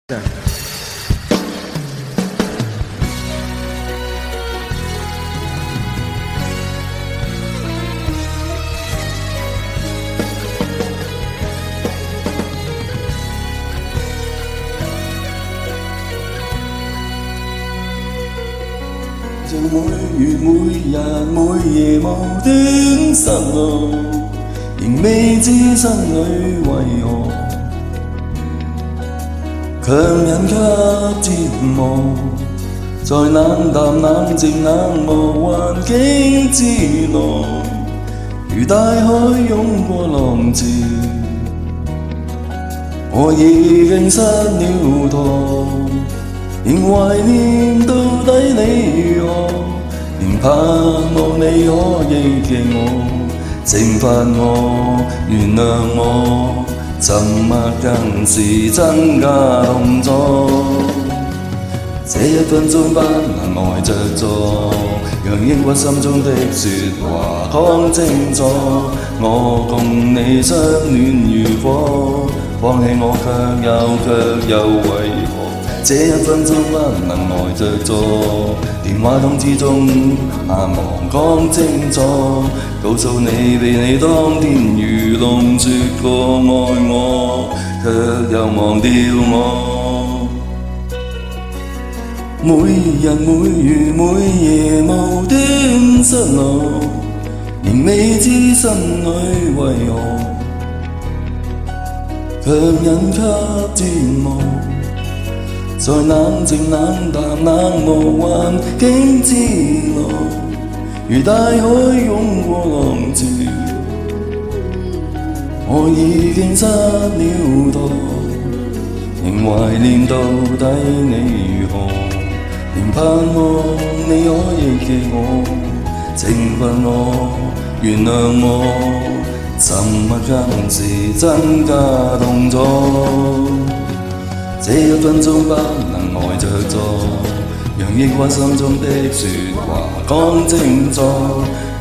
像每月每日每夜無端失落，仍未知心裏為何強忍給折磨，在冷淡冷靜冷漠環境之內，如大海湧過浪潮，我已經失了舵。仍懷念到底你如何，仍盼望你可憶記我，懲罰我，原諒我，沉默更是增加動作。這一分鐘不能呆着坐，讓抑鬱心中的説話講清楚。我共你相戀如火，放棄我卻又為何？這一分鐘不能呆着坐，電話通知中盼望講清楚，告訴你被你當天如龍說過愛我，卻又忘掉我。每日每月每夜無端失落，仍未知心裏為何強忍給折磨，在冷靜冷淡冷漠環境之內，如大海湧過浪潮，我已經失了舵，仍懷念到底你如何，仍盼望你可憶記我，懲罰我，原諒我，沉默更是增加動作。這一分鐘不能呆着坐，讓抑鬱心中的説話講清楚。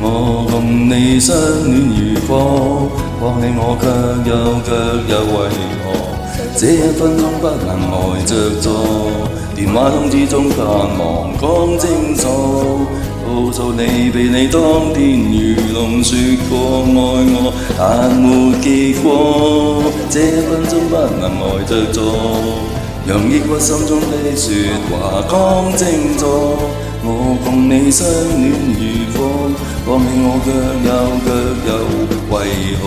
我共你相戀如火，放棄我卻又為何？這一分鐘不能呆着坐，電話通知中盼望講清楚，告訴你被你當天如龍説過愛我，但沒結果。這一分鐘不能呆着坐，讓抑鬱心中的説話講清楚。我共你相戀如火，放棄我卻又為何？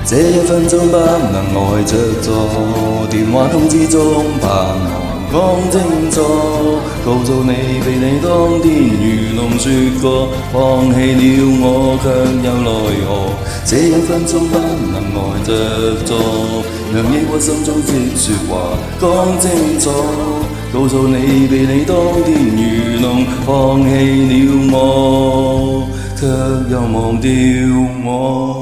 這一分鐘不能呆着坐，電話通知中盼望講清楚，告訴你被你當天如龍説過，放棄了我卻又奈何。這一分鐘不能呆着坐，讓抑鬱心中的説話講清楚，告訴你被你當天如龍，放棄了我卻又忘掉我。